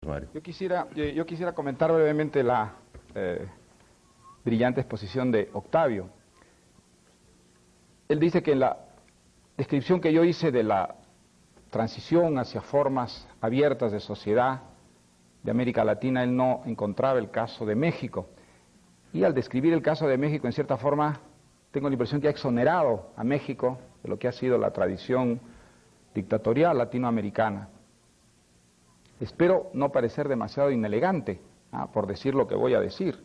Mario. Yo quisiera comentar brevemente la brillante exposición de Octavio. Él dice que en la descripción que yo hice de la transición hacia formas abiertas de sociedad de América Latina, él no encontraba el caso de México. Y al describir el caso de México, en cierta forma, tengo la impresión que ha exonerado a México de lo que ha sido la tradición dictatorial latinoamericana. Espero no parecer demasiado inelegante, por decir lo que voy a decir.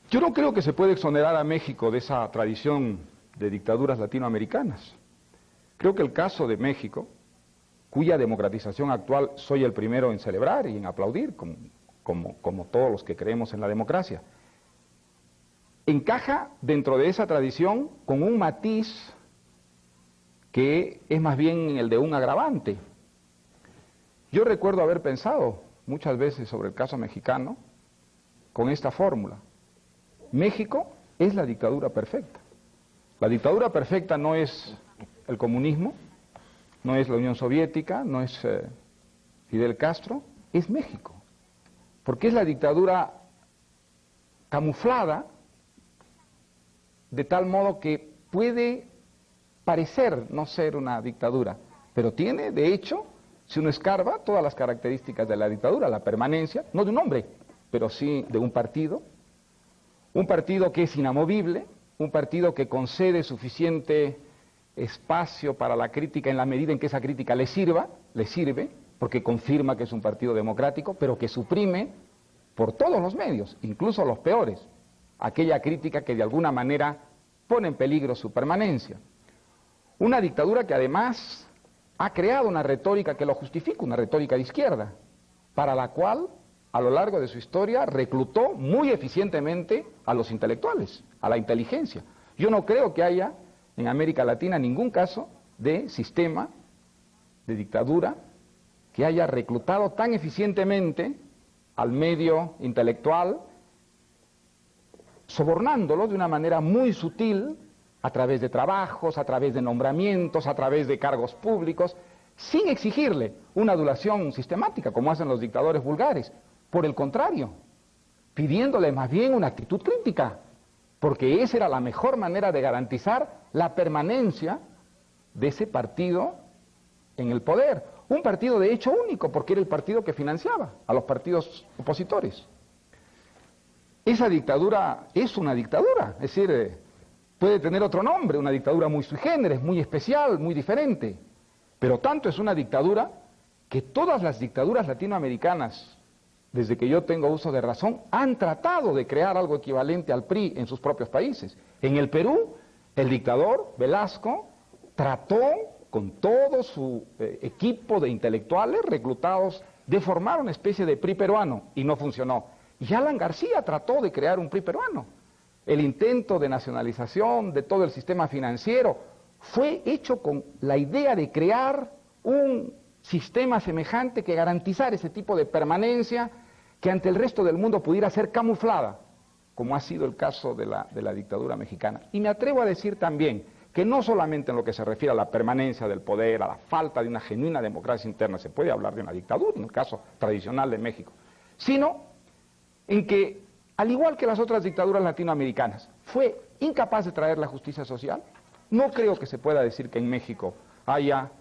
Yo no creo que se pueda exonerar a México de esa tradición de dictaduras latinoamericanas. Creo que el caso de México, cuya democratización actual soy el primero en celebrar y en aplaudir, como todos los que creemos en la democracia, encaja dentro de esa tradición con un matiz que es más bien el de un agravante. Yo recuerdo haber pensado muchas veces sobre el caso mexicano con esta fórmula: México es la dictadura perfecta. La dictadura perfecta no es el comunismo, no es la Unión Soviética, no es Fidel Castro, es México. Porque es la dictadura camuflada de tal modo que puede parecer no ser una dictadura, pero tiene, de hecho, si uno escarba, todas las características de la dictadura: la permanencia, no de un hombre, pero sí de un partido que es inamovible, un partido que concede suficiente espacio para la crítica en la medida en que esa crítica le sirve, porque confirma que es un partido democrático, pero que suprime por todos los medios, incluso los peores, aquella crítica que de alguna manera pone en peligro su permanencia. Una dictadura que además ha creado una retórica que lo justifica, una retórica de izquierda, para la cual a lo largo de su historia reclutó muy eficientemente a los intelectuales, a la inteligencia. Yo no creo que haya en América Latina ningún caso de sistema de dictadura que haya reclutado tan eficientemente al medio intelectual, sobornándolo de una manera muy sutil, a través de trabajos, a través de nombramientos, a través de cargos públicos, sin exigirle una adulación sistemática, como hacen los dictadores vulgares. Por el contrario, pidiéndole más bien una actitud crítica, porque esa era la mejor manera de garantizar la permanencia de ese partido en el poder. Un partido de hecho único, porque era el partido que financiaba a los partidos opositores. Esa dictadura es una dictadura, es decir, puede tener otro nombre, una dictadura muy sui generis, muy especial, muy diferente, pero tanto es una dictadura que todas las dictaduras latinoamericanas, desde que yo tengo uso de razón, han tratado de crear algo equivalente al PRI en sus propios países. En el Perú, el dictador Velasco trató con todo su equipo de intelectuales reclutados de formar una especie de PRI peruano, y no funcionó. Y Alan García trató de crear un PRI peruano. El intento de nacionalización de todo el sistema financiero fue hecho con la idea de crear un sistema semejante que garantizara ese tipo de permanencia que ante el resto del mundo pudiera ser camuflada, como ha sido el caso de la dictadura mexicana. Y me atrevo a decir también que no solamente en lo que se refiere a la permanencia del poder, a la falta de una genuina democracia interna, se puede hablar de una dictadura, en el caso tradicional de México, sino en que, al igual que las otras dictaduras latinoamericanas, fue incapaz de traer la justicia social. No creo que se pueda decir que en México haya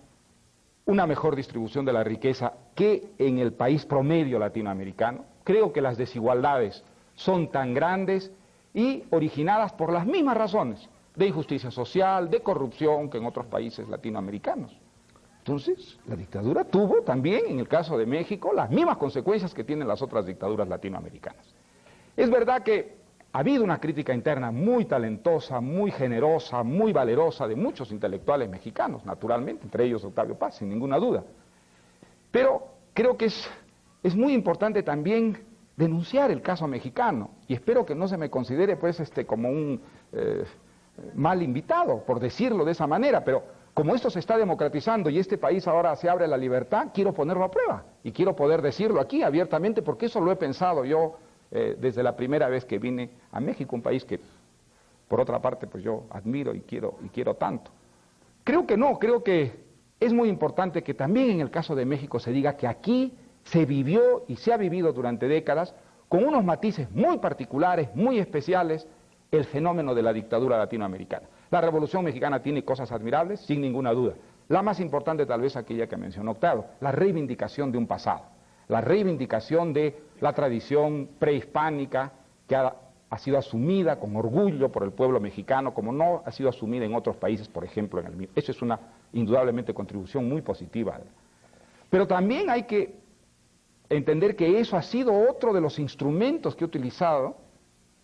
una mejor distribución de la riqueza que en el país promedio latinoamericano. Creo que las desigualdades son tan grandes y originadas por las mismas razones de injusticia social, de corrupción, que en otros países latinoamericanos. Entonces, la dictadura tuvo también, en el caso de México, las mismas consecuencias que tienen las otras dictaduras latinoamericanas. Es verdad que ha habido una crítica interna muy talentosa, muy generosa, muy valerosa de muchos intelectuales mexicanos, naturalmente, entre ellos Octavio Paz, sin ninguna duda. Pero creo que es muy importante también denunciar el caso mexicano, y espero que no se me considere pues como un mal invitado, por decirlo de esa manera, pero como esto se está democratizando y este país ahora se abre a la libertad, quiero ponerlo a prueba, y quiero poder decirlo aquí abiertamente, porque eso lo he pensado yo desde la primera vez que vine a México, un país que por otra parte pues yo admiro y quiero tanto. Creo que no, creo que es muy importante que también en el caso de México se diga que aquí se vivió y se ha vivido durante décadas con unos matices muy particulares, muy especiales, el fenómeno de la dictadura latinoamericana. La Revolución Mexicana tiene cosas admirables, sin ninguna duda. La más importante tal vez aquella que mencionó Octavio, la reivindicación de un pasado, la reivindicación de la tradición prehispánica que ha sido asumida con orgullo por el pueblo mexicano, como no ha sido asumida en otros países, por ejemplo en el mío. Eso es una indudablemente contribución muy positiva. Pero también hay que entender que eso ha sido otro de los instrumentos que ha utilizado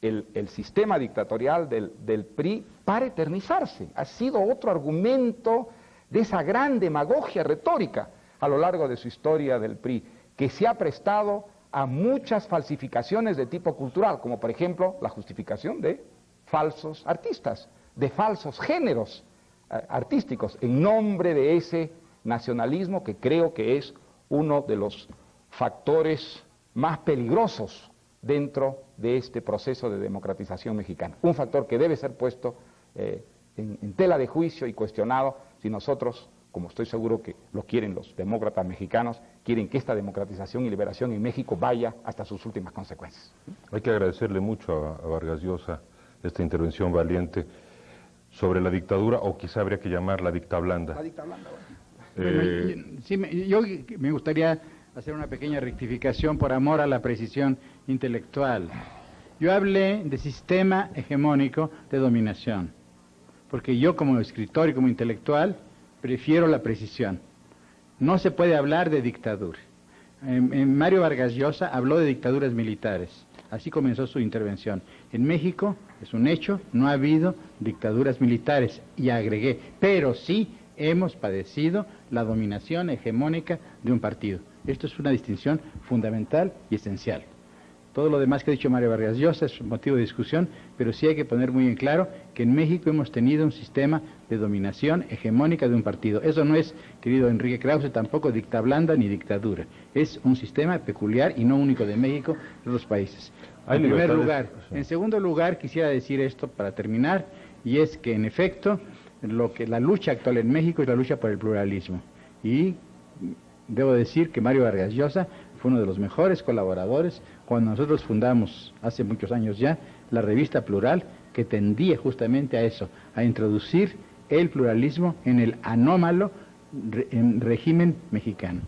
el sistema dictatorial del PRI para eternizarse. Ha sido otro argumento de esa gran demagogia retórica a lo largo de su historia del PRI, que se ha prestado a muchas falsificaciones de tipo cultural, como por ejemplo la justificación de falsos artistas, de falsos géneros artísticos, en nombre de ese nacionalismo que creo que es uno de los factores más peligrosos dentro de este proceso de democratización mexicana. Un factor que debe ser puesto en tela de juicio y cuestionado si nosotros, como estoy seguro que lo quieren los demócratas mexicanos, quieren que esta democratización y liberación en México vaya hasta sus últimas consecuencias. Hay que agradecerle mucho a Vargas Llosa esta intervención valiente sobre la dictadura, o quizá habría que llamarla dictablanda. La dictablanda, yo me gustaría hacer una pequeña rectificación por amor a la precisión intelectual. Yo hablé de sistema hegemónico de dominación, porque yo como escritor y como intelectual prefiero la precisión. No se puede hablar de dictadura. Mario Vargas Llosa habló de dictaduras militares. Así comenzó su intervención. En México, es un hecho, no ha habido dictaduras militares. Y agregué, pero sí hemos padecido la dominación hegemónica de un partido. Esto es una distinción fundamental y esencial. Todo lo demás que ha dicho Mario Vargas Llosa es motivo de discusión, pero sí hay que poner muy en claro que en México hemos tenido un sistema de dominación hegemónica de un partido. Eso no es, querido Enrique Krause, tampoco dictablanda ni dictadura. Es un sistema peculiar y no único de México, de los países. En primer lugar. En segundo lugar, quisiera decir esto para terminar, y es que en efecto, la lucha actual en México es la lucha por el pluralismo. Y debo decir que Mario Vargas Llosa fue uno de los mejores colaboradores cuando nosotros fundamos, hace muchos años ya, la revista Plural, que tendía justamente a eso, a introducir el pluralismo en el anómalo régimen mexicano.